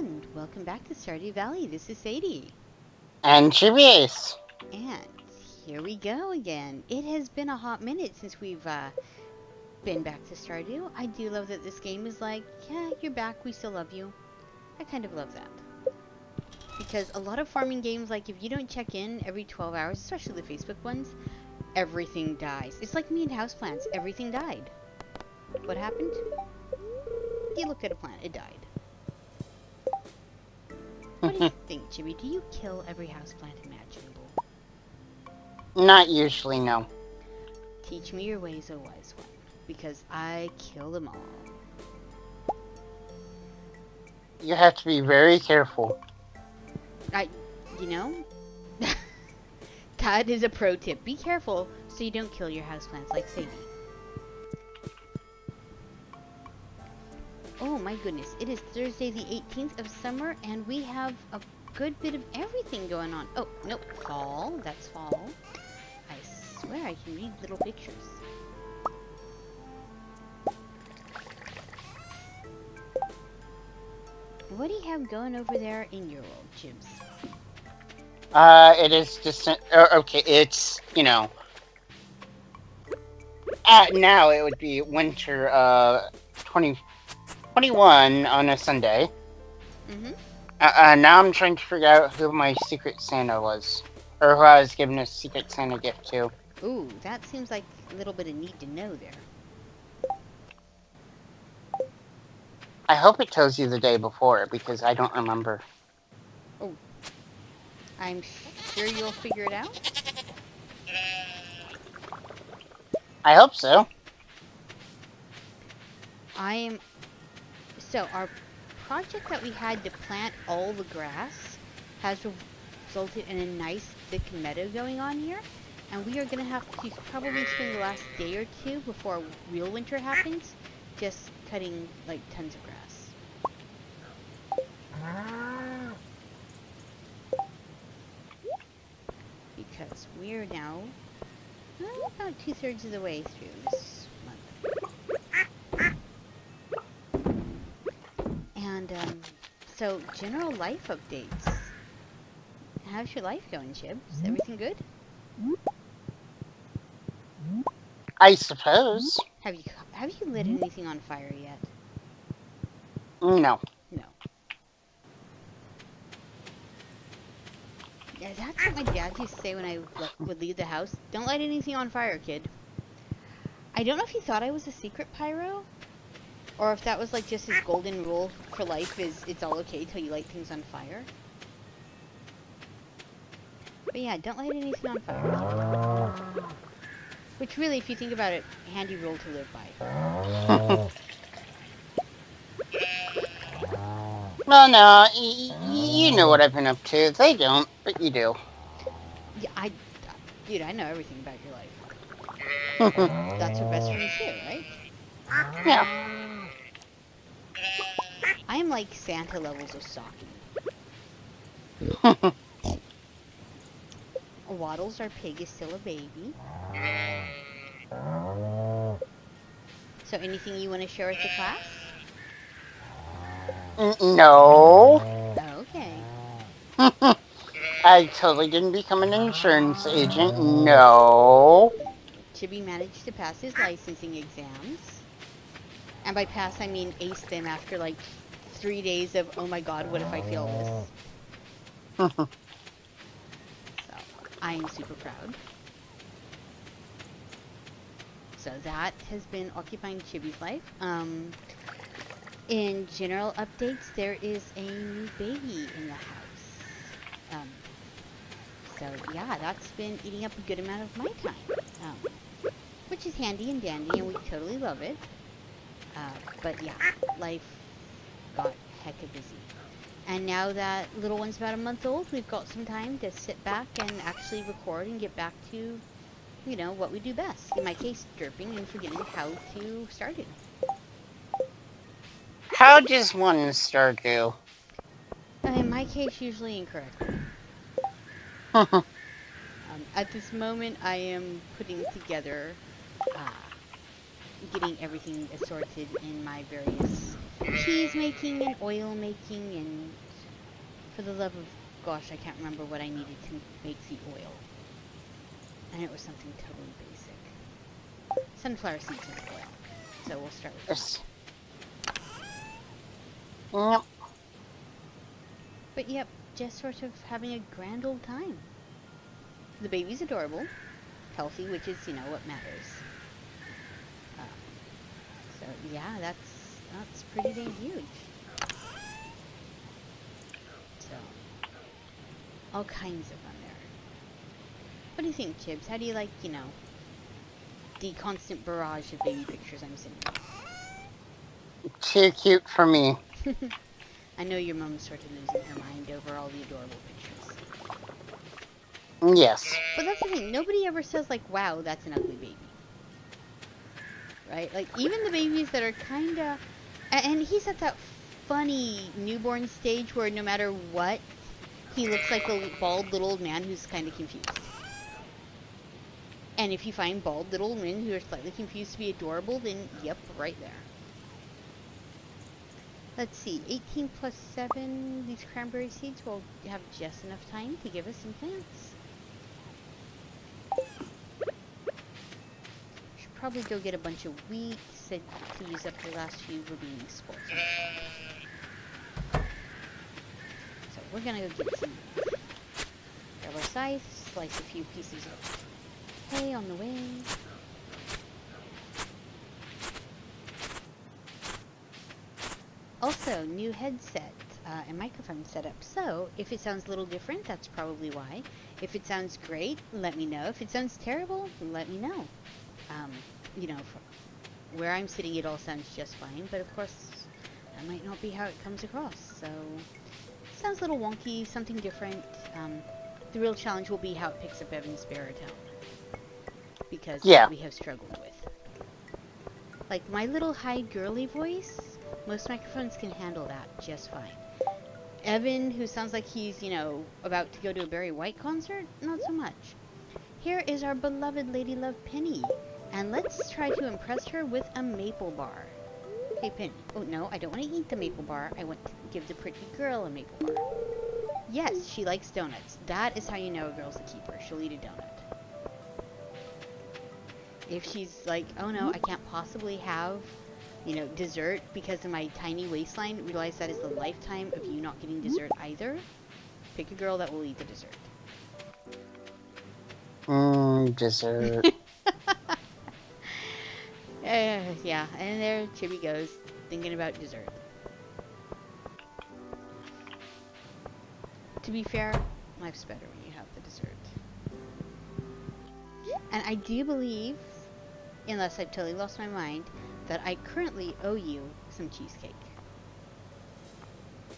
and welcome back to Stardew Valley. This is Sadie. And Chibi. And here we go again. It has been a hot minute since we've been back to Stardew. I do love that this game is like, yeah, you're back, we still love you. I kind of love that. Because a lot of farming games, like if you don't check in every 12 hours, especially the Facebook ones, everything dies. It's like me and houseplants, everything died. What happened? You looked at a plant, it died. What do you think, Chibi? Do you kill every houseplant imaginable? Not usually, no. Teach me your ways, O wise one, because I kill them all. You have to be very careful. You know, that is a pro tip. Be careful so you don't kill your houseplants like Sadie. Oh my goodness, it is Thursday the 18th of summer, and we have a good bit of everything going on. Oh, nope, fall. That's fall. I swear I can read little pictures. What do you have going over there in your world, Chibs? It is just, okay, it's, you know, now it would be winter, 2021 on a Sunday. Mm-hmm. Now I'm trying to figure out who my Secret Santa was. Or who I was giving a Secret Santa gift to. Ooh, that seems like a little bit of need to know there. I hope it tells you the day before, because I don't remember. Oh. I'm sure you'll figure it out? I hope so. So, our project that we had to plant all the grass has resulted in a nice thick meadow going on here. And we are going to have to probably spend the last day or two before real winter happens just cutting, like, tons of grass. Because we're now about 2/3 of the way through this month. And, so general life updates. How's your life going, Chibs? Everything good? I suppose. Have you lit anything on fire yet? No. No. Yeah, that's what my dad used to say when I would leave the house. Don't light anything on fire, kid. I don't know if he thought I was a secret pyro, or if that was like just his golden rule for life is it's all okay till you light things on fire. But yeah, don't light anything on fire. Which really, if you think about it, handy rule to live by. Well, no, you know what I've been up to. They don't, but you do. Yeah, dude, I know everything about your life. That's what best friends do, right? Yeah. I am like Santa levels of stalking. Waddles, our pig, is still a baby. So anything you want to share with the class? No. Okay. I totally didn't become an insurance agent. No. Chibi managed to pass his licensing exams. And by pass, I mean ace them after like 3 days of, oh my god, what if I fail this? So, I am super proud. So that has been occupying Chibi's life. In general updates, there is a new baby in the house. So yeah, that's been eating up a good amount of my time. Which is handy and dandy, and we totally love it. But yeah, life got hecka busy. And now that little one's about a month old, we've got some time to sit back and actually record and get back to, you know, what we do best. In my case, derping and forgetting how to start it. How does one Stardew? In my case, usually incorrectly. At this moment, I am putting together getting everything assorted in my various cheese making and oil making, and for the love of gosh, I can't remember what I needed to make the oil. And it was something totally basic. Sunflower seeds and oil. So we'll start with Yes. that. Yep. But yep, just sort of having a grand old time. The baby's adorable, healthy, which is, you know, what matters. So yeah, that's pretty dang huge. So all kinds of fun there. What do you think, Chibs? How do you like, you know, the constant barrage of baby pictures I'm sending Too cute for me. you? I know your mom's sort of losing her mind over all the adorable pictures. Yes. But that's the thing, nobody ever says like, wow, that's an ugly baby. Right? Like, even the babies that are kinda... And he's at that funny newborn stage where no matter what, he looks like a bald little old man who's kinda confused. And if you find bald little men who are slightly confused to be adorable, then yep, right there. Let's see, 18 plus 7, these cranberry seeds will have just enough time to give us some plants. Should probably go get a bunch of wheat to use up the last few remaining spores. So we're gonna go get some. Grab our scythe, slice a few pieces of hay on the way. Also, new headset and microphone setup. So, if it sounds a little different, that's probably why. If it sounds great, let me know. If it sounds terrible, let me know. You know, where I'm sitting, it all sounds just fine. But of course, that might not be how it comes across. So, it sounds a little wonky, something different. The real challenge will be how it picks up Evan's baritone. Because we have struggled with. Like, my little high girly voice, most microphones can handle that just fine. Evan, who sounds like he's, you know, about to go to a Barry White concert, not so much. Here is our beloved Lady Love Penny, and let's try to impress her with a maple bar. Hey Penny, oh no, I don't want to eat the maple bar, I want to give the pretty girl a maple bar. Yes, she likes donuts. That is how you know a girl's a keeper, she'll eat a donut. If she's like, oh no, I can't possibly have, you know, dessert because of my tiny waistline, realize that is the lifetime of you not getting dessert either. Pick a girl that will eat the dessert. Dessert. Yeah, and there Chibi goes, thinking about dessert. To be fair, life's better when you have the dessert. And I do believe, unless I've totally lost my mind, that I currently owe you some cheesecake.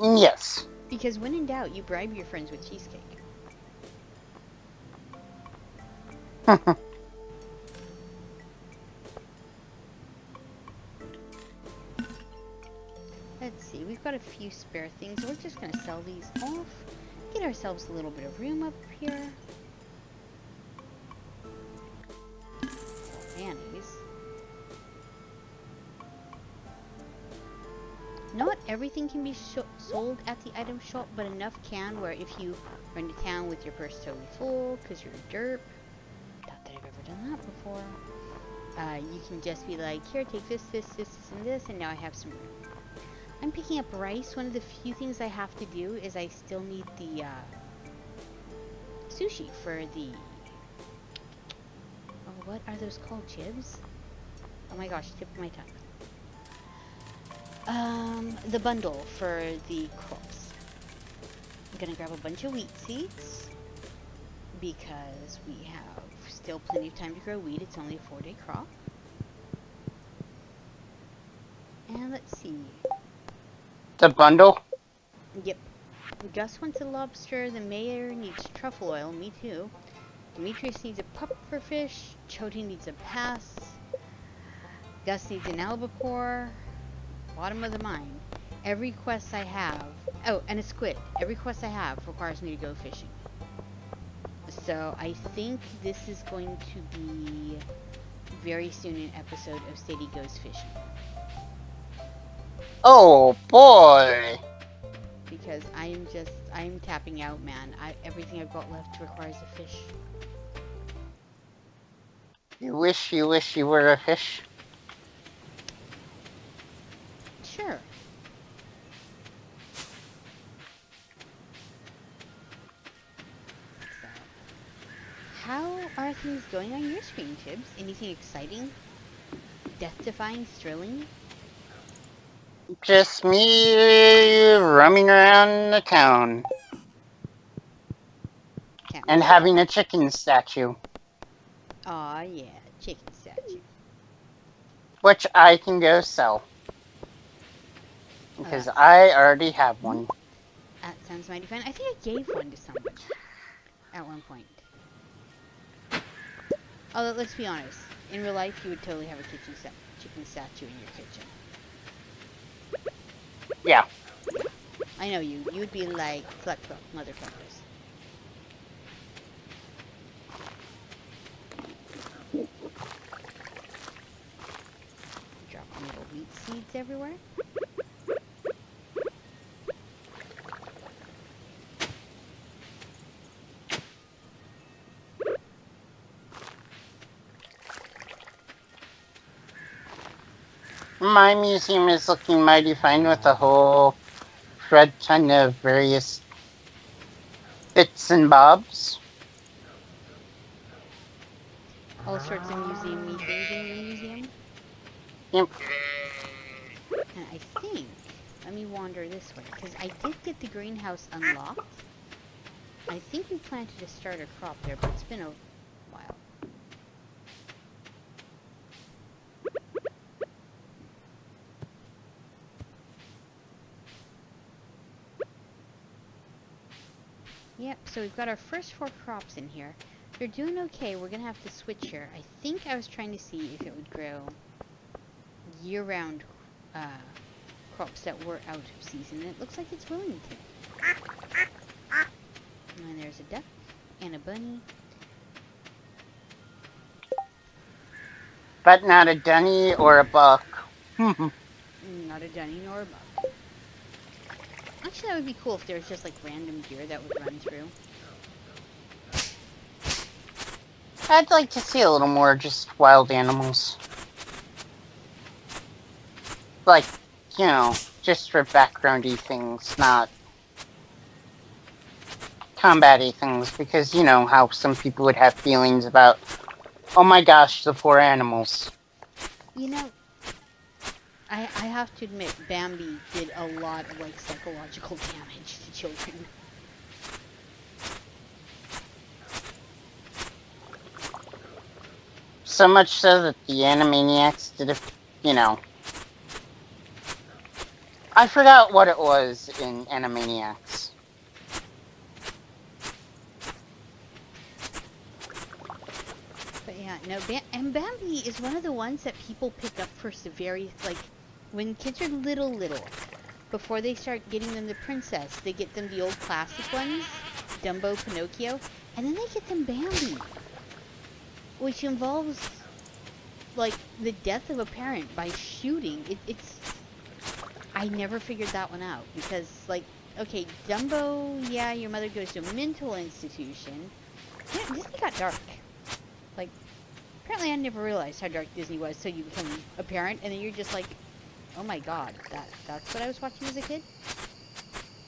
Yes. Because when in doubt, you bribe your friends with cheesecake. Let's see, we've got a few spare things. We're just gonna sell these off. Get ourselves a little bit of room up here. Mayonnaise. Not everything can be sold at the item shop, but enough can where if you run to town with your purse totally full because you're a derp, not that I've ever done that before, you can just be like, here, take this, this, this, this, and this, and now I have some room. I'm picking up rice. One of the few things I have to do is I still need the sushi for the... Oh, what are those called? Chibs? Oh my gosh, tip of my tongue. The bundle for the crops. I'm gonna grab a bunch of wheat seeds because we have still plenty of time to grow wheat. It's only a 4-day crop. And let's see. The bundle? Yep. Gus wants a lobster. The mayor needs truffle oil. Me too. Demetrius needs a puffer fish. Chody needs a pass. Gus needs an albacore. Bottom of the mine. Every quest I have... Oh, and a squid. Every quest I have requires me to go fishing. So I think this is going to be very soon an episode of Sadie Goes Fishing. Oh boy! Because I'm tapping out, man. Everything I've got left requires a fish. You wish you were a fish? Sure. So, how are things going on your screen, Chibs? Anything exciting? Death-defying? Thrilling? Just me roaming around the town. Can't And wait. having a chicken statue. Aw, yeah. Chicken statue. Which I can go sell. Because I already have one. That sounds mighty fun. I think I gave one to somebody at one point. Although, let's be honest. In real life, you would totally have a chicken statue in your kitchen. Yeah. I know you. You would be like, cluck, motherfuckers. Dropping little wheat seeds everywhere. My museum is looking mighty fine with a whole shred ton of various bits and bobs. All sorts of museum-y things in your museum. Yep. And I think, let me wander this way, because I did get the greenhouse unlocked. I think we planted a starter crop there, but it's been a while. Yep, so we've got our first 4 crops in here. They're doing okay. We're going to have to switch here. I think I was trying to see if it would grow year-round crops that were out of season, and it looks like it's willing to. And there's a duck and a bunny. But not a dunny or a buck. Not a dunny nor a buck. Actually, that would be cool if there was just like random deer that would run through. I'd like to see a little more just wild animals. Like, you know, just for backgroundy things, not combat-y things, because you know how some people would have feelings about, oh my gosh, the poor animals. You know, I have to admit, Bambi did a lot of like psychological damage to children. So much so that the Animaniacs did a, you know, I forgot what it was in Animaniacs. But yeah, no, and Bambi is one of the ones that people pick up for very, like, when kids are little, before they start getting them the princess, they get them the old classic ones, Dumbo, Pinocchio, and then they get them Bambi, which involves, like, the death of a parent by shooting. It's, I never figured that one out, because, like, okay, Dumbo, yeah, your mother goes to a mental institution. Yeah, Disney got dark. Like, apparently I never realized how dark Disney was, so you become a parent, and then you're just like, oh my god, that's what I was watching as a kid?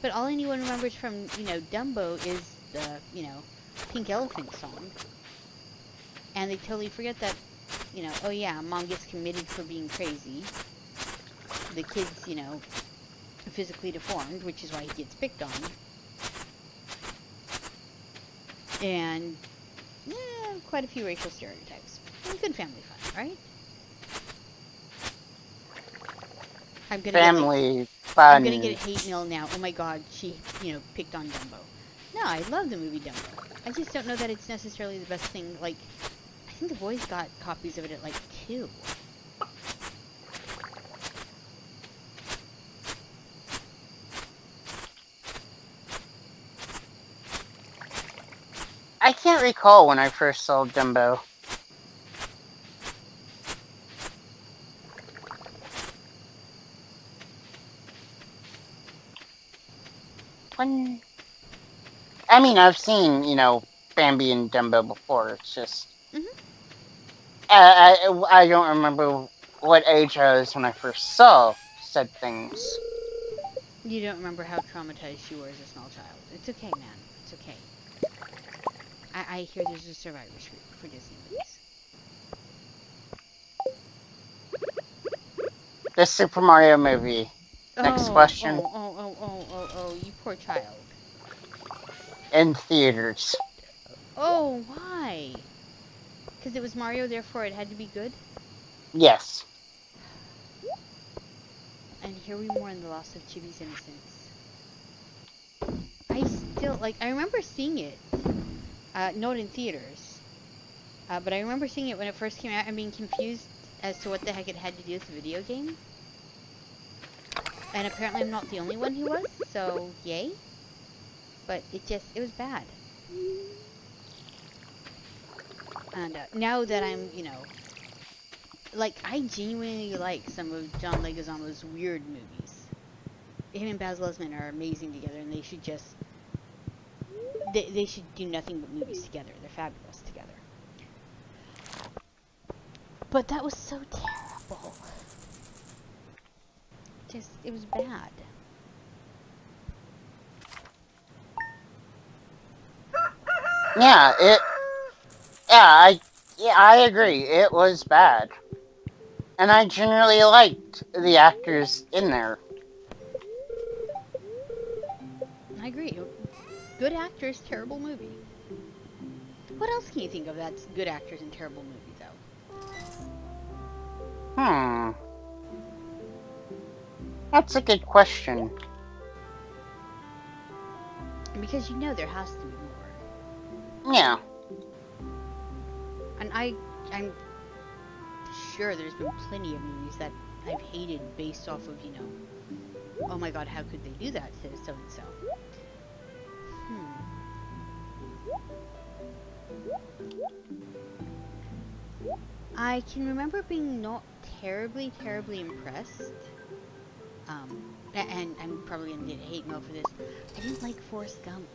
But all anyone remembers from, you know, Dumbo is the, you know, Pink Elephant song. And they totally forget that, you know, oh yeah, mom gets committed for being crazy. The kid's, you know, physically deformed, which is why he gets picked on. And, quite a few racial stereotypes. And good family fun, right? I'm gonna get a hate mail now. Oh my god, she, you know, picked on Dumbo. No, I love the movie Dumbo. I just don't know that it's necessarily the best thing. Like, I think the boys got copies of it at like 2. I can't recall when I first saw Dumbo. When I mean, I've seen, Bambi and Dumbo before. It's just Hmm. I don't remember what age I was when I first saw said things. You don't remember how traumatized you were as a small child. It's okay, man. It's okay. I hear there's a survivor's group for Disney movies. The Super Mario movie. Next Oh, question. oh, oh, oh, oh, oh, oh, you poor child. In theaters. Oh, why? Because it was Mario, therefore it had to be good? Yes. And here we mourn the loss of Chibi's innocence. I still, like, I remember seeing it. Not in theaters. But I remember seeing it when it first came out and being confused as to what the heck it had to do with the video game. And apparently I'm not the only one who was, so yay. But it was bad. And now that I'm, like, I genuinely like some of John Leguizamo's weird movies. Him and Baz Luhrmann are amazing together, and they should just, they should do nothing but movies together. They're fabulous together. But that was so terrible. It was bad. Yeah, I agree. It was bad. And I generally liked the actors in there. I agree. Good actors, terrible movie. What else can you think of that's good actors in terrible movie, though? Hmm. That's a good question. Because there has to be more. Yeah. And I'm sure there's been plenty of movies that I've hated based off of, oh my god, how could they do that to so and so? I can remember being not terribly, terribly impressed. And I'm probably gonna get hate mail for this. I didn't like Forrest Gump.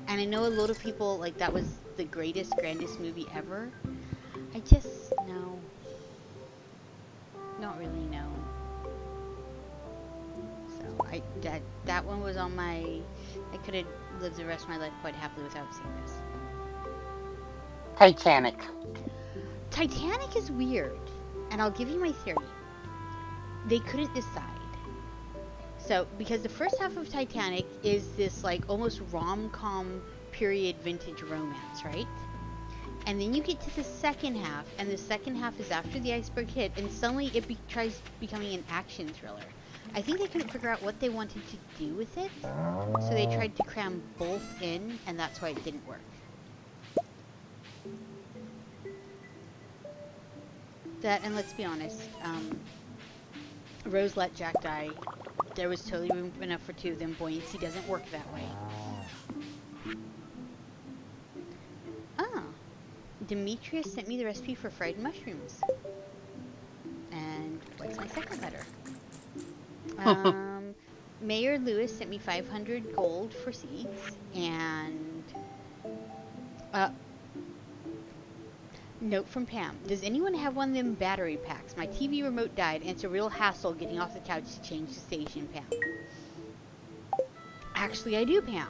And I know a lot of people, like, that was the greatest, grandest movie ever. I just, no. Not really, no. So, that one was on my, I could have lived the rest of my life quite happily without seeing this. Titanic. Titanic is weird. And I'll give you my theory. They couldn't decide. So, because the first half of Titanic is this, like, almost rom-com period vintage romance, right? And then you get to the second half, and the second half is after the iceberg hit, and suddenly it tries becoming an action thriller. I think they couldn't figure out what they wanted to do with it, so they tried to cram both in, and that's why it didn't work. That, and let's be honest, Rose let Jack die. There was totally room enough for two of them. Buoyancy doesn't work that way. Ah, Demetrius sent me the recipe for fried mushrooms. And what's my second letter? Mayor Lewis sent me 500 gold for seeds. And note from Pam. Does anyone have one of them battery packs? My TV remote died, and it's a real hassle getting off the couch to change the station, Pam. Actually, I do, Pam.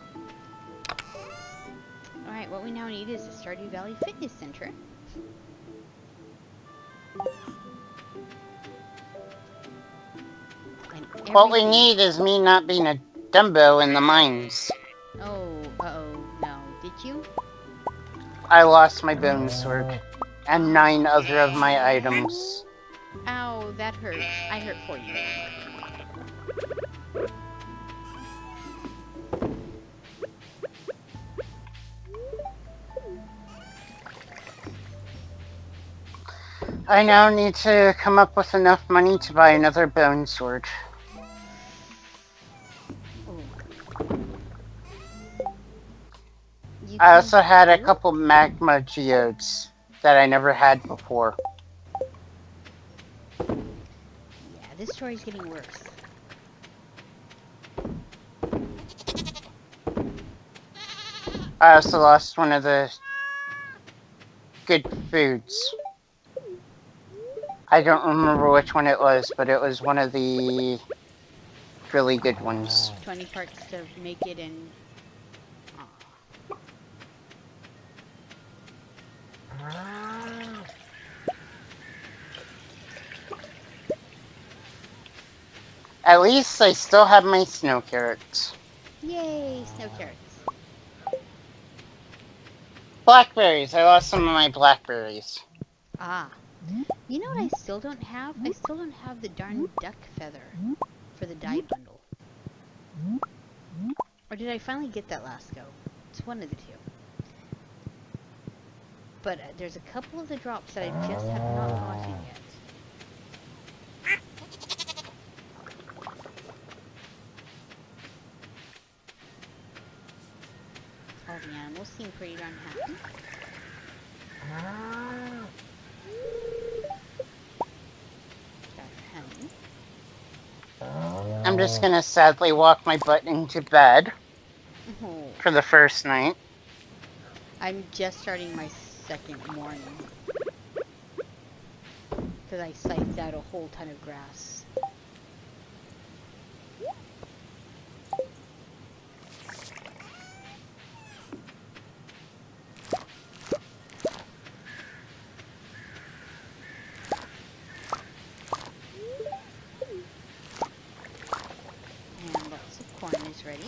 Alright, what we now need is the Stardew Valley Fitness Center. What we need is me not being a Dumbo in the mines. Oh, uh-oh, no. Did you? I lost my bone sword. And 9 other of my items. Ow, that hurt. I hurt for you. I now need to come up with enough money to buy another bone sword. I also had a couple magma geodes that I never had before. Yeah, this story's getting worse. I also lost one of the good foods. I don't remember which one it was, but it was one of the really good ones. 20 parts to make it and... Aw. At least I still have my snow carrots. Yay, snow carrots. Blackberries. I lost some of my blackberries. Ah. You know what I still don't have? I still don't have the darn duck feather for the dye bundle. Or did I finally get that last go? It's one of the two. But there's a couple of the drops that I just have not gotten yet. All the animals seem pretty darn happy. Got honey. I'm just gonna sadly walk my butt into bed Oh, for the first night. I'm just starting my second morning. Because I scythed out a whole ton of grass. And lots of corn is ready.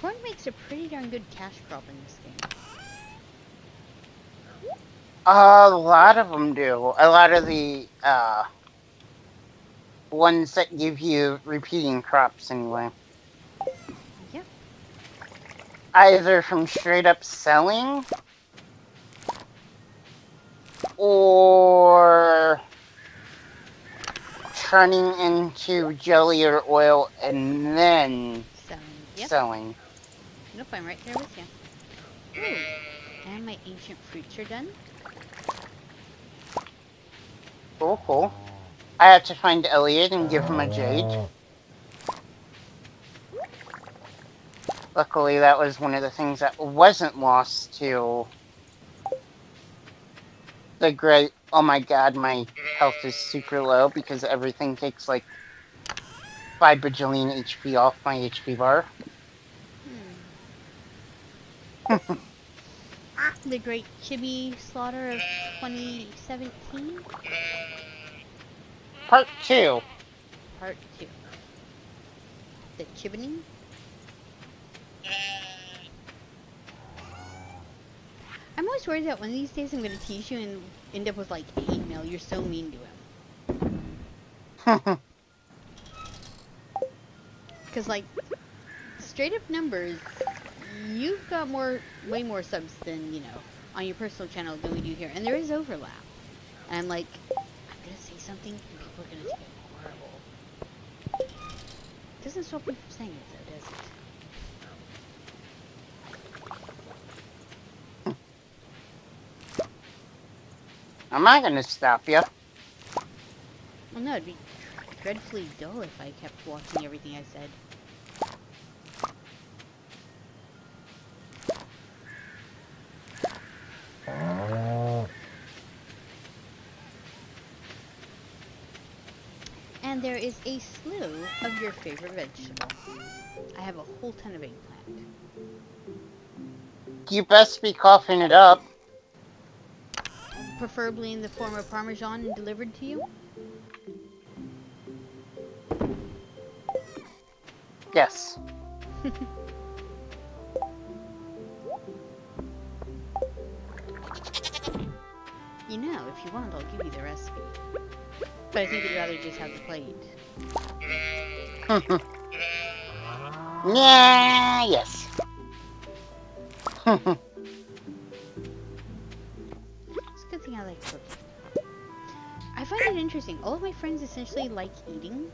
Corn makes a pretty darn good cash crop in this game. A lot of them do. A lot of the ones that give you repeating crops anyway. Yep. Either from straight up selling or turning into jelly or oil and then selling. Nope, I'm right there with you. Ooh, and my ancient fruits are done. Cool, cool. I have to find Elliot and give him a jade. Luckily, that was one of the things that wasn't lost to the great... Oh my god, my health is super low because everything takes like 5 bajillion HP off my HP bar. The great Chibi slaughter of 2017? Part 2. Part 2. The Chibining? I'm always worried that one of these days I'm going to tease you and end up with like hate mail. You're so mean to him. Because like, straight up numbers, you've got way more subs than, you know, on your personal channel than we do here. And there is overlap. And I'm like, I'm going to say something and people are going to take it horrible. Doesn't stop me from saying it though, does it? I'm not gonna stop you. Well, no, it'd be dreadfully dull if I kept watching everything I said. And there is a slew of your favorite vegetable. I have a whole ton of eggplant. You best be coughing it up. Preferably in the form of Parmesan and delivered to you? Yes. You know, if you want, I'll give you the recipe. But I think you'd rather just have the plate. Yeah, yes. It's a good thing I like cooking. I find it interesting. All of my friends essentially like eating.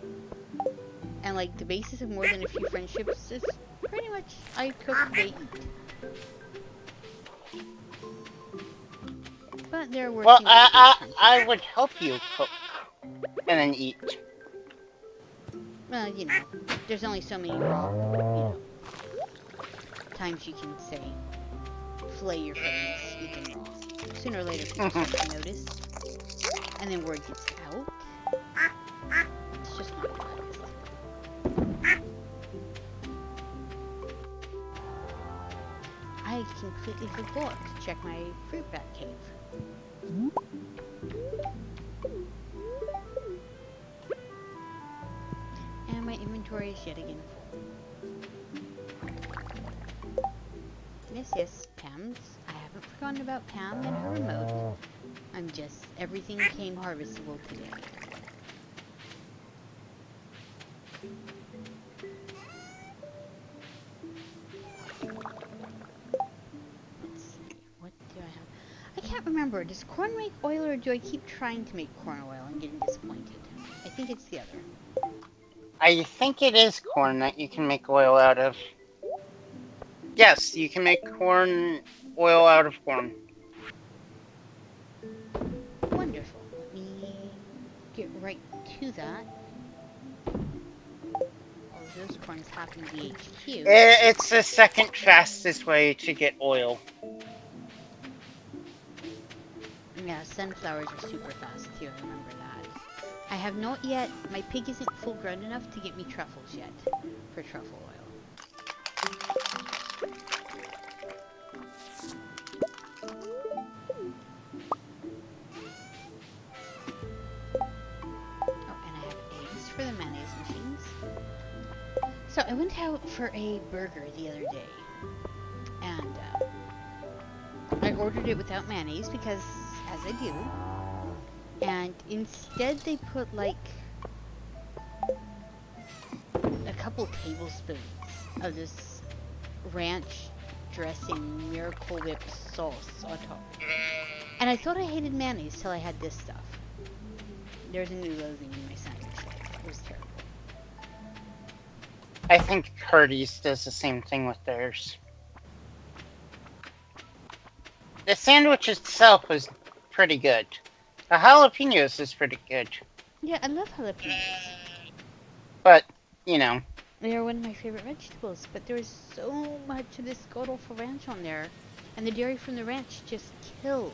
And like the basis of more than a few friendships is pretty much I cook, they eat. But they're working. Well, I would help you cook and then eat. Well, you know, there's only so many raw, you know. sometimes you can say, flay your friends, eat them raw. Sooner or later, people start to notice, and then word gets out. It's just not honest. I completely forgot to check my fruit bat cave. And my inventory is yet again full. Yes, Pam's. I haven't forgotten about Pam and her remote. Everything came harvestable today. Let's see, what do I have? I can't remember. Does corn make oil, or do I keep trying to make corn oil and getting disappointed? I think it's the other. I think it is corn that you can make oil out of. Yes, you can make oil out of corn. Wonderful. Let me get right to that. All of those corns happen to be HQ. It's the second fastest way to get oil. Yeah, sunflowers are super fast too, I remember that. I have not yet, my pig isn't full grown enough to get me truffles yet, for truffle oil. Oh, and I have eggs for the mayonnaise machines. So I went out for a burger the other day, and I ordered it without mayonnaise because, as I do, and instead they put like a couple tablespoons of this ranch dressing Miracle Whip sauce on top. And I thought I hated mayonnaise till I had this stuff. There's a new loathing in my sandwich life. It was terrible. I think Hardee's does the same thing with theirs. The sandwich itself was pretty good. The jalapenos is pretty good. Yeah, I love jalapenos. But, you know. They are one of my favorite vegetables, but there is so much of this god-awful ranch on there. And the dairy from the ranch just kills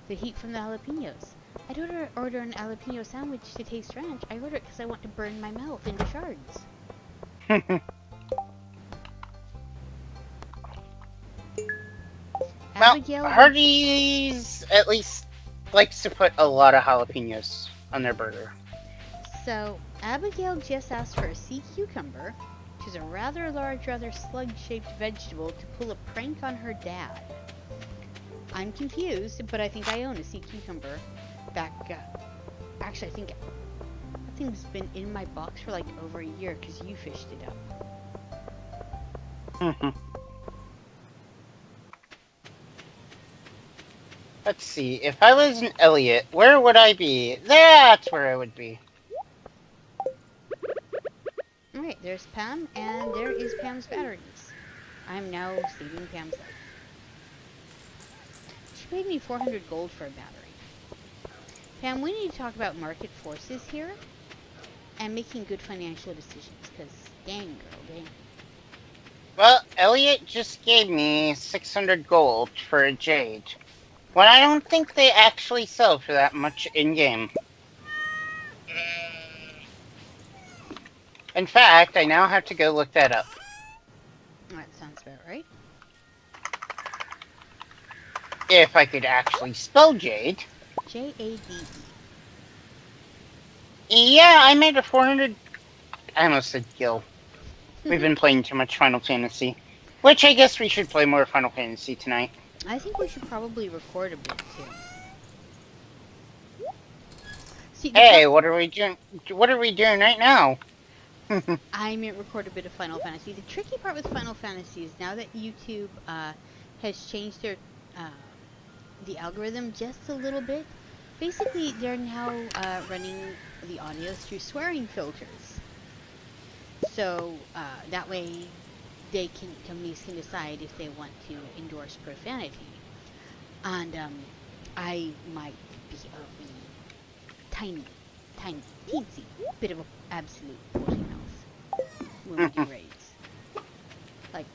the heat from the jalapenos. I don't order an jalapeno sandwich to taste ranch. I order it because I want to burn my mouth into shards. Well, Abigail, Hardee's at least likes to put a lot of jalapenos on their burger. So, Abigail just asked for a sea cucumber, which is a rather large, rather slug-shaped vegetable, to pull a prank on her dad. I'm confused, but I think I own a sea cucumber back, actually I think that thing's been in my box for like over a year because you fished it up. Let's see, if I was an Elliot, where would I be? That's where I would be. Alright, there's Pam, and there is Pam's batteries. I'm now saving Pam's life. She paid me 400 gold for a battery. Pam, we need to talk about market forces here, and making good financial decisions, because dang girl, dang. Well, Elliot just gave me 600 gold for a jade. When I don't think they actually sell for that much in-game. In fact, I now have to go look that up. That sounds about right. If I could actually spell jade. Jade. Yeah, I made a 400... I almost said gil. We've been playing too much Final Fantasy. Which I guess we should play more Final Fantasy tonight. I think we should probably record a bit too. See, Hey, what are we doing? What are we doing right now? I may record a bit of Final Fantasy. The tricky part with Final Fantasy is now that YouTube has changed their the algorithm just a little bit. Basically, they're now running the audio through swearing filters. So that way, companies can decide if they want to endorse profanity. And I might be a tiny, teensy bit of an absolute potty mouth when we do raids. Like,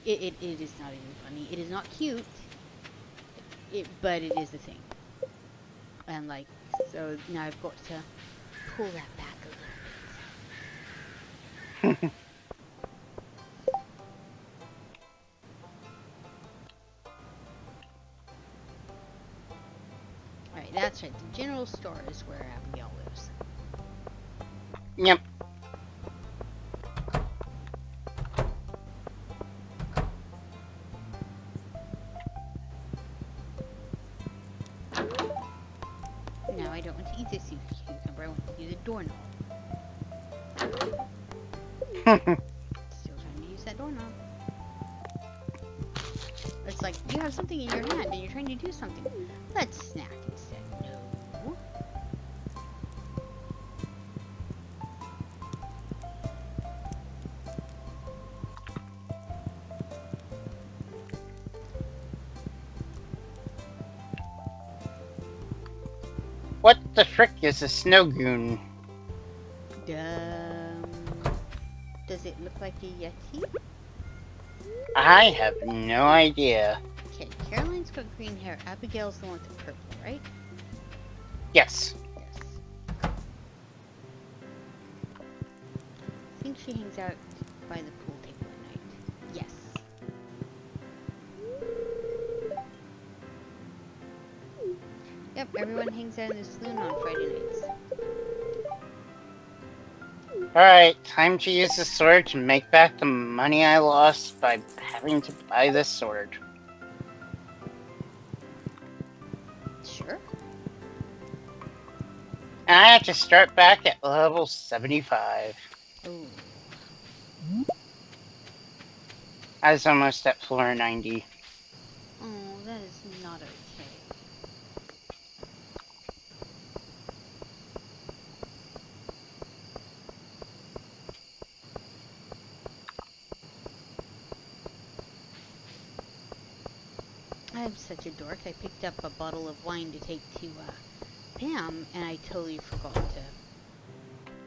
It is not even funny. It is not cute. But it is a thing. And like, so now I've got to pull that back a little bit. Alright, that's right. The general store is where Abigail lives. Yep. Now I don't want to eat this cucumber. I want to use a doorknob. Still trying to use that doorknob. It's like, you have something in your hand and you're trying to do something. Let's snack instead. No. What the frick is a snow goon? Does it look like a Yeti? I have no idea. Okay, Caroline's got green hair. Abigail's the one with the purple, right? Yes. Yes. I think she hangs out by the pool table at night. Yes. Yep, everyone hangs out in the saloon on Friday nights. Alright, time to use the sword to make back the money I lost by having to buy this sword. Sure. And I have to start back at level 75. Ooh. I was almost at floor 90. Oh, that is not okay. I'm such a dork. I picked up a bottle of wine to take to Pam, and I totally forgot to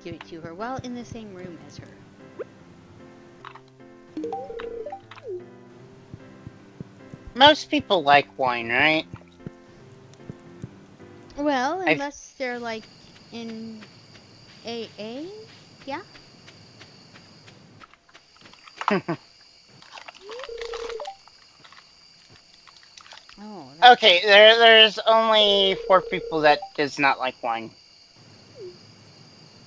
give it to her while in the same room as her. Most people like wine, right? Well, unless they're like in AA, yeah. Oh. Okay, there's only 4 people that does not like wine.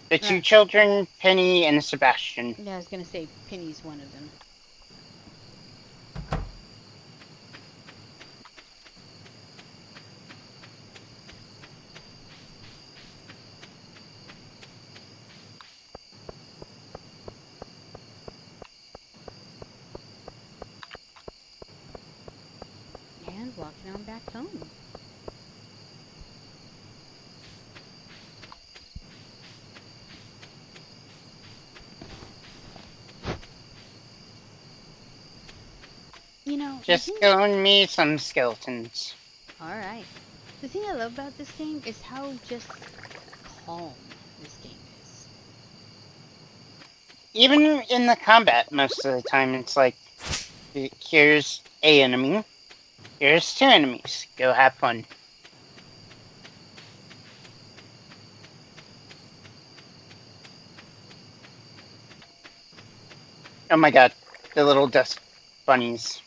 The 2 children, Penny and Sebastian. Yeah, I was gonna say Penny's one of them. And walking on back home. You know, Just go and meet some skeletons. Alright. The thing I love about this game is how just calm this game is. Even in the combat, most of the time, it's like, here's a enemy, here's 2 enemies, go have fun. Oh my god, the little dust bunnies.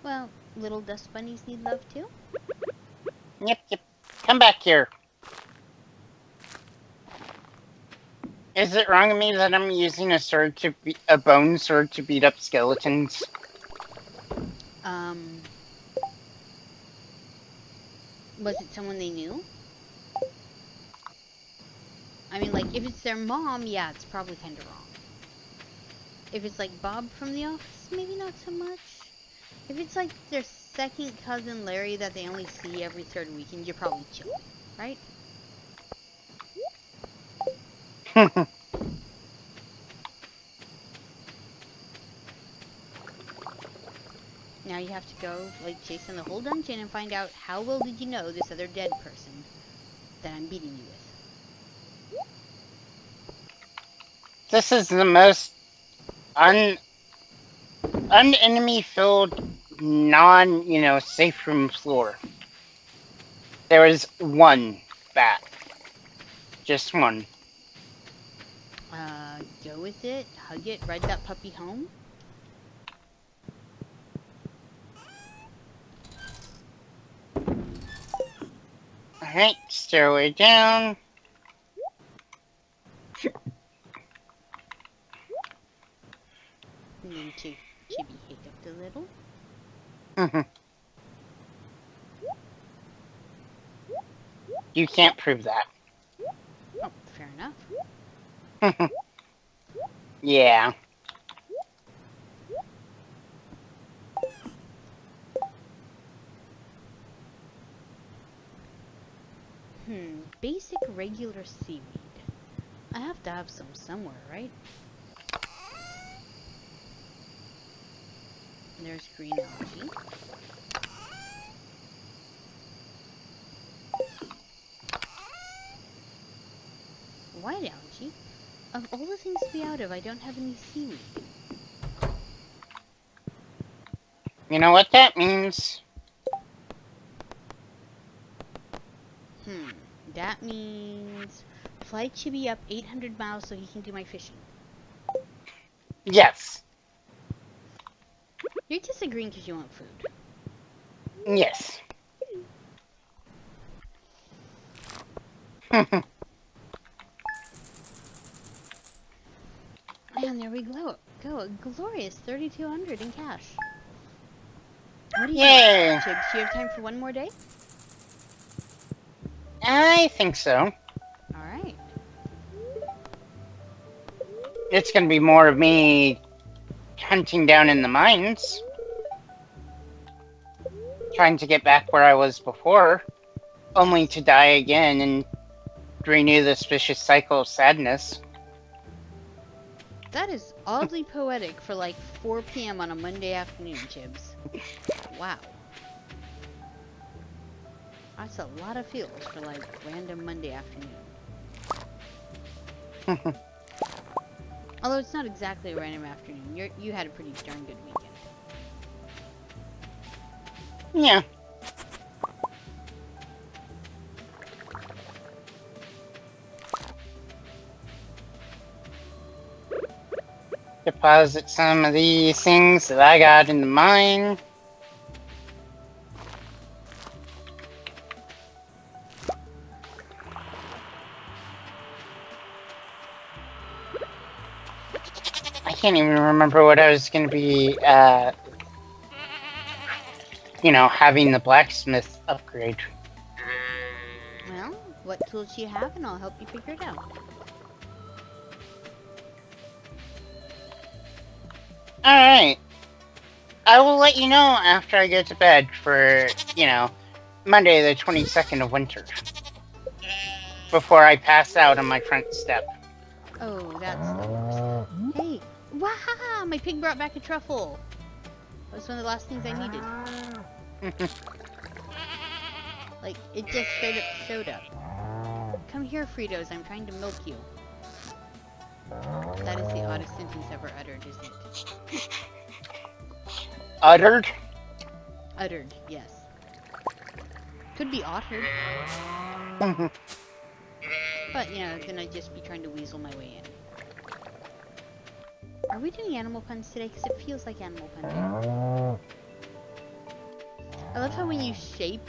Well, little dust bunnies need love too. Yep, come back here. Is it wrong of me that I'm using a bone sword to beat up skeletons? Was it someone they knew? I mean, like, if it's their mom, yeah, it's probably kind of wrong. If it's like Bob from The Office, maybe not so much. If it's like their second cousin Larry that they only see every third weekend, you're probably chill, right? Now you have to go, like, chase in the whole dungeon and find out how well did you know this other dead person that I'm beating you with. This is the most unenemy filled, safe room floor. There is one bat. Just one. Go with it, hug it, ride that puppy home. Alright, stairway down. And then Chibi hiccuped a little. You can't prove that. Oh, fair enough. Yeah. Basic regular seaweed. I have to have some somewhere, right? There's green algae. White algae? Of all the things to be out of, I don't have any seaweed. You know what that means? That means fly Chibi up 800 miles so he can do my fishing. Yes. You're disagreeing because you want food. Yes. And there we go. A glorious 3,200 in cash. What do you Yay! think, Chibs? Do you have time for one more day? I think so. Alright. It's gonna be more of me hunting down in the mines. Trying to get back where I was before. Only to die again and renew this vicious cycle of sadness. That is oddly poetic for like 4 p.m. on a Monday afternoon, Chibs. Wow. That's a lot of feels for like random Monday afternoon. Although it's not exactly a random afternoon. You had a pretty darn good weekend. Yeah. Deposit some of these things that I got in the mine. I can't even remember what I was going to be, having the blacksmith upgrade. Well, what tools do you have and I'll help you figure it out. Alright. I will let you know after I go to bed for, Monday the 22nd of winter. Before I pass out on my front step. Oh, that's the worst. Hey, wahaha! My pig brought back a truffle. That was one of the last things I needed. Like, it just straight up showed up. Come here, Fritos, I'm trying to milk you. That is the oddest sentence ever uttered, isn't it? Uttered? Uttered, yes. Could be uttered. But, then I'd just be trying to weasel my way in. Are we doing animal puns today? Because it feels like animal pun day. I love how when you shave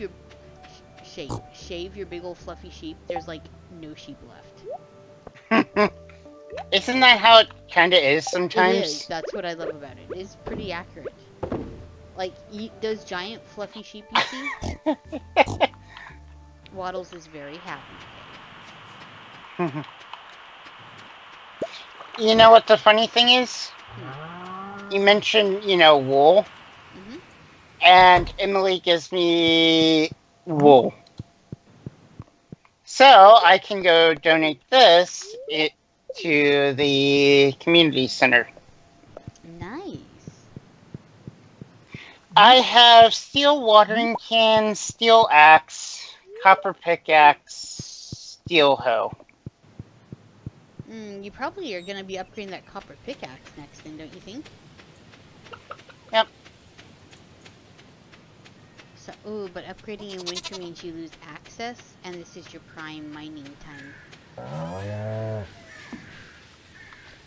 your big old fluffy sheep, there's like no sheep left. Isn't that how it kind of is sometimes? It is. That's what I love about it. It's pretty accurate. Like, those giant fluffy sheep you see? Waddles is very happy. You know what the funny thing is? You mentioned, wool. and Emily gives me wool. So I can go donate this to the community center. Nice. I have steel watering can, steel axe, copper pickaxe, steel hoe. You probably are going to be upgrading that copper pickaxe next then, don't you think? Yep. So, oh, but upgrading in winter means you lose access, and this is your prime mining time.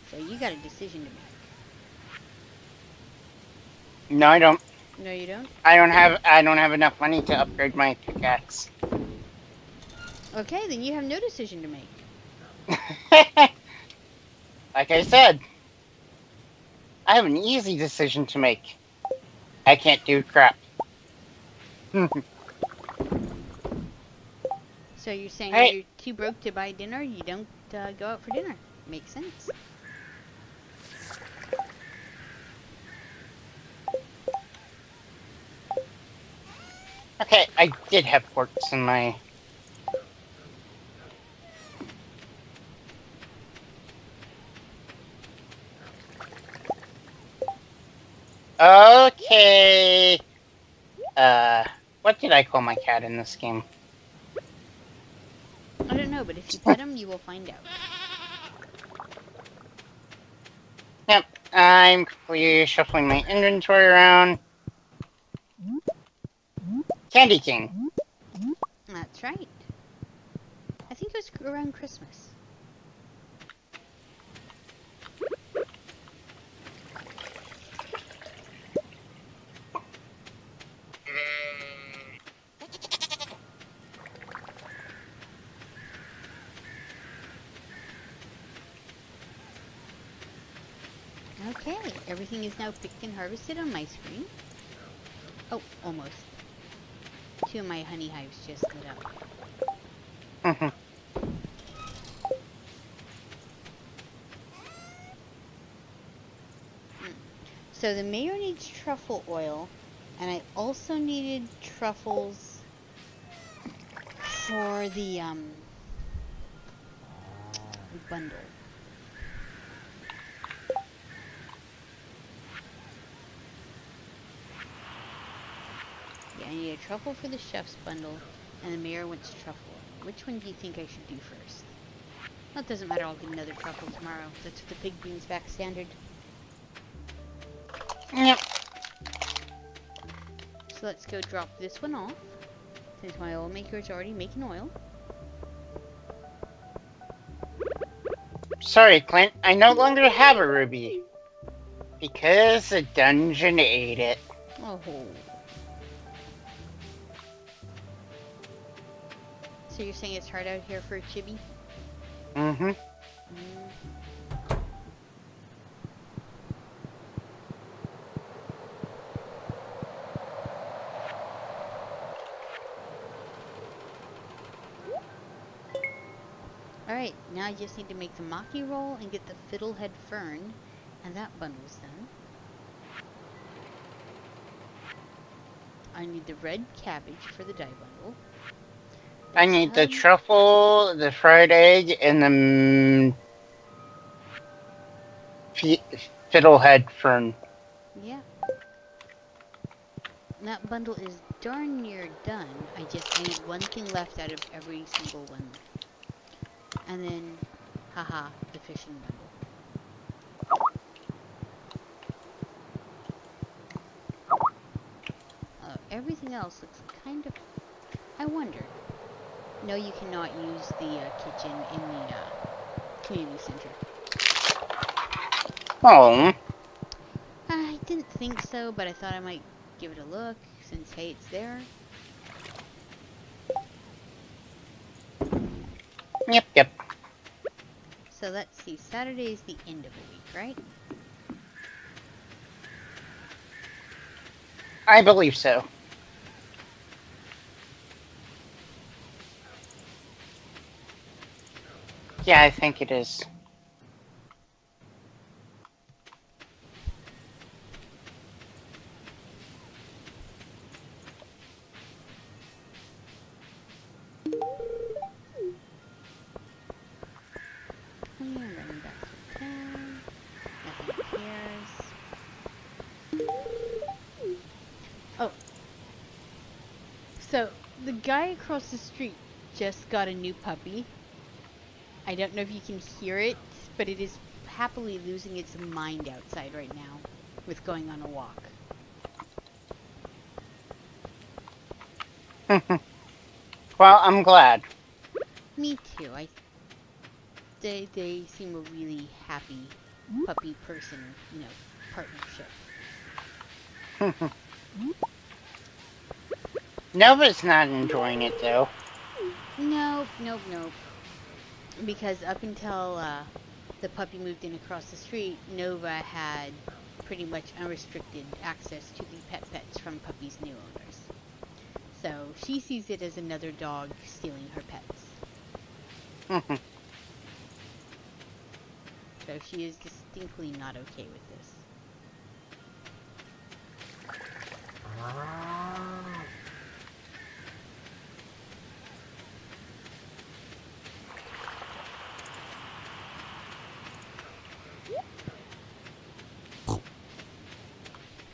So you got a decision to make. No, I don't. No, you don't? I don't have enough money to upgrade my pickaxe. Okay, then you have no decision to make. Like I said, I have an easy decision to make. I can't do crap. So you're saying Hey. you're too broke to buy dinner, you don't go out for dinner. Makes sense. Okay, I did have quartz in my... Okay. What did I call my cat in this game? I don't know, but if you pet him, you will find out. Yep, I'm completely shuffling my inventory around. Candy cane. That's right. I think it was around Christmas. Okay, everything is now picked and harvested on my screen. Oh, almost. 2 of my honey hives just lit up. So the mayor needs truffle oil, and I also needed truffles for the bundle. Yeah, I need a truffle for the chef's bundle, and the mayor wants truffle. Which one do you think I should do first? Well, it doesn't matter, I'll get another truffle tomorrow. That's what the pig brings back standard. Yep. So let's go drop this one off, since my oil maker is already making oil. Sorry, Clint. I no longer have a ruby. Because the dungeon ate it. Oh. So you're saying it's hard out here for a chibi? Mm-hmm. Alright, now I just need to make the maki roll and get the fiddlehead fern, and that bundle's done. I need the red cabbage for the dye bundle. I need the truffle, the fried egg, and the fiddlehead fern. Yeah. That bundle is darn near done. I need one thing left out of every single one. And then, haha, the fishing bundle. Everything else looks kind of... I wonder. No, you cannot use the kitchen in the community center. Oh. I didn't think so, but I thought I might give it a look, since, hey, it's there. Yep. So let's see, Saturday is the end of the week, right? I believe so. Yeah, I think it is. I'm running back through town. Nothing cares. Oh, so the guy across the street just got a new puppy. I don't know if you can hear it, but it is happily losing its mind outside right now with going on a walk. Well, I'm glad. Me too. They seem a really happy puppy person, partnership. Nova's not enjoying it, though. Nope. Because up until the puppy moved in across the street, Nova had pretty much unrestricted access to the pets from puppy's new owners. So she sees it as another dog stealing her pets. So she is distinctly not okay with this.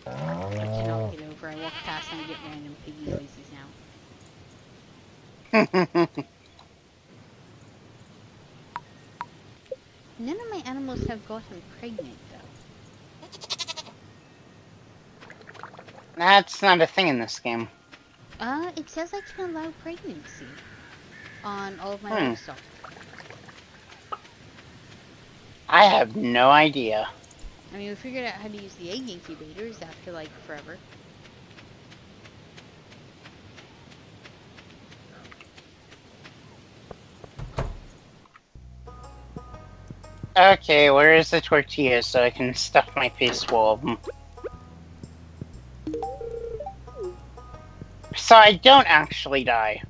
I cannot get over. I walk past and I get random piggy noises now. None of my animals have gotten pregnant, though. That's not a thing in this game. It says I can allow pregnancy on all of my livestock. I have no idea. I mean, we figured out how to use the egg incubators after, like, forever. Okay, where is the tortilla so I can stuff my face full of them? So I don't actually die.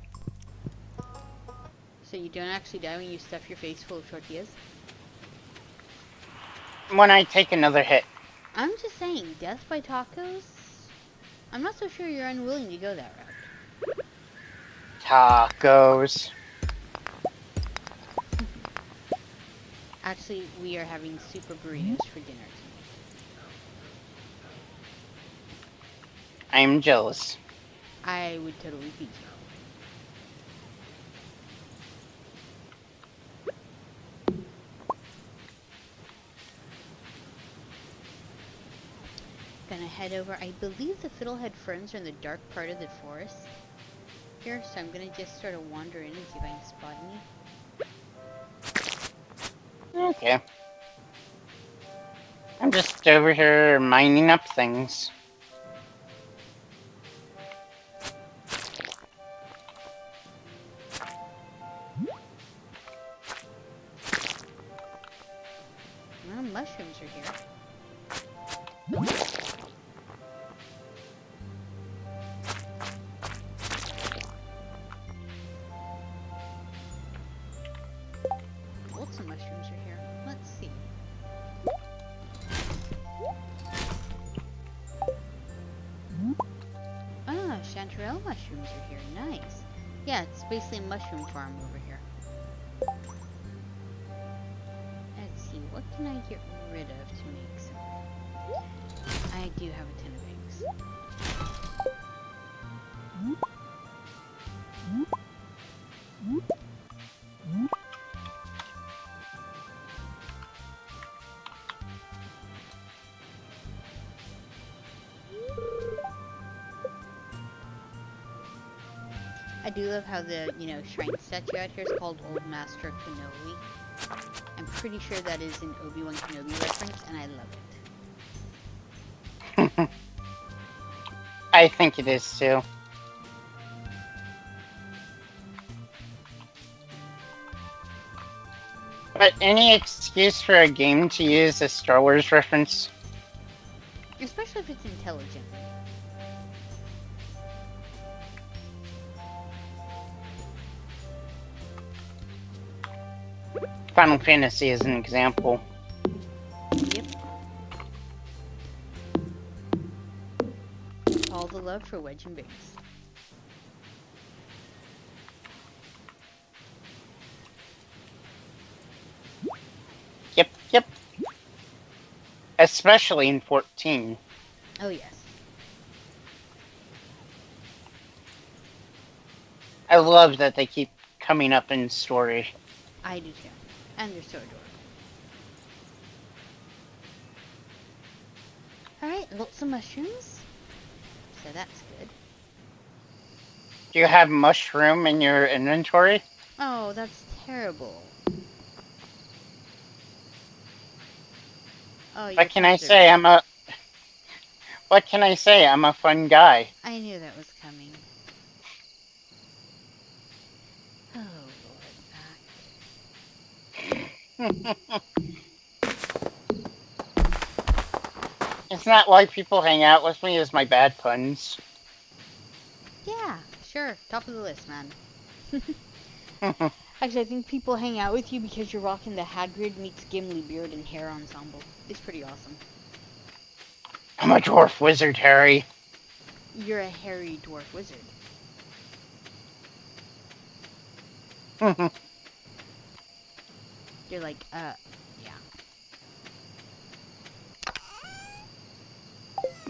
So you don't actually die when you stuff your face full of tortillas? When I take another hit. I'm just saying, death by tacos? I'm not so sure you're unwilling to go that route. Tacos. Actually, we are having super burritos for dinner tonight. I'm jealous. I would totally feed you. Gonna head over. I believe the fiddlehead ferns are in the dark part of the forest here, so I'm gonna just sort of wander in and see if I can spot any. Okay. I'm just over here mining up things. Well, mushrooms are here. Lots of mushrooms are here. Let's see. Ah, chanterelle mushrooms are here. Nice. Yeah, it's basically a mushroom farm over here. Let's see, what can I get rid of to make some? I do have a ton of eggs. I do love how the, shrine statue out here is called Old Master Kenobi. I'm pretty sure that is an Obi-Wan Kenobi reference, and I love it. I think it is too. But any excuse for a game to use a Star Wars reference? Especially if it's intelligent. Final Fantasy is an example. Yep. All the love for Wedge and Biggs. Yep. Especially in 14. Oh, yes. I love that they keep coming up in story. I do too. And they're so adorable. Alright, lots of mushrooms. So that's good. Do you have mushroom in your inventory? Oh, that's terrible. Oh, your What can I pets are say? bad. What can I say? I'm a fun guy. I knew that was coming. Oh, Lord, back. It's not why people hang out with me is my bad puns. Yeah, sure. Top of the list, man. Actually, I think people hang out with you because you're rocking the Hagrid meets Gimli beard and hair ensemble. It's pretty awesome. I'm a dwarf wizard, Harry. You're a hairy dwarf wizard. You're like, yeah.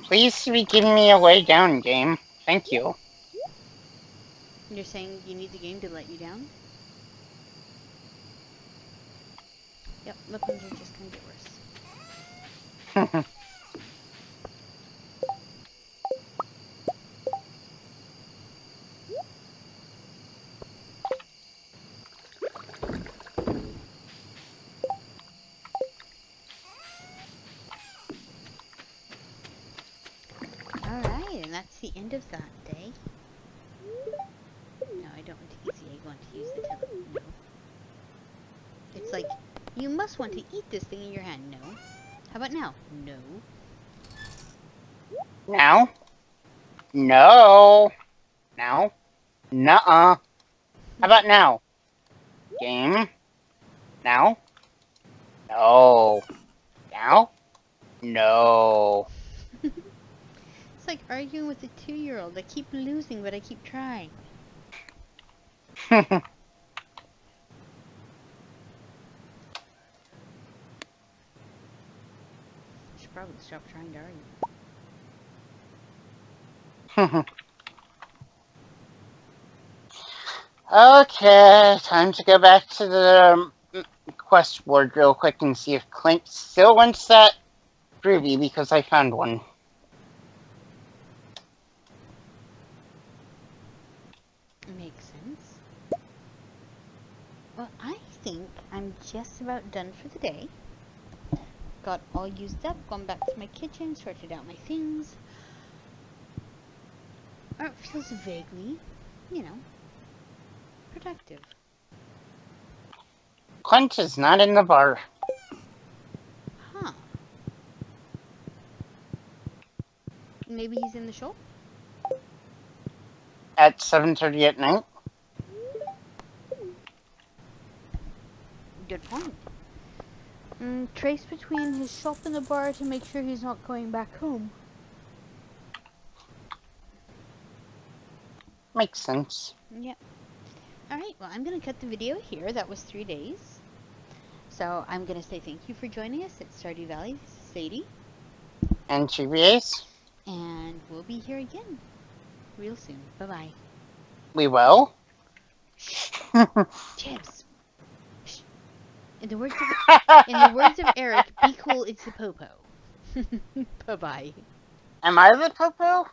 Please be giving me a way down, game. Thank you. You're saying you need the game to let you down? Yep, weapons are just gonna get worse. Alright, and that's the end of that day. No, I don't want to use the egg, I want to use the telephone. No. It's like, you must want to eat this thing in your hand. No. How about now? No. Now? No. Now? Nuh-uh. How about now? Game? Now? No. Now? No. It's like arguing with a 2-year-old. I keep losing, but I keep trying. You should probably stop trying to argue. Okay, time to go back to the quest board real quick and see if Clint still wants that ruby, because I found one. Makes sense. Well, I think I'm just about done for the day. Got all used up, gone back to my kitchen, sorted out my things. It feels vaguely, you know, productive. Clint is not in the bar. Huh. Maybe he's in the shop? At 7:30 at night? Good point. Trace between his shop and the bar to make sure he's not going back home. Makes sense. Yep. Alright, well, I'm going to cut the video here. That was 3 days. So I'm going to say thank you for joining us at Stardew Valley. This is Sadie. And Chibi. And we'll be here again real soon. Bye-bye. We will? Chibs. Shh. In the words of Eric, be cool, it's the popo. Bye-bye. Am I the popo?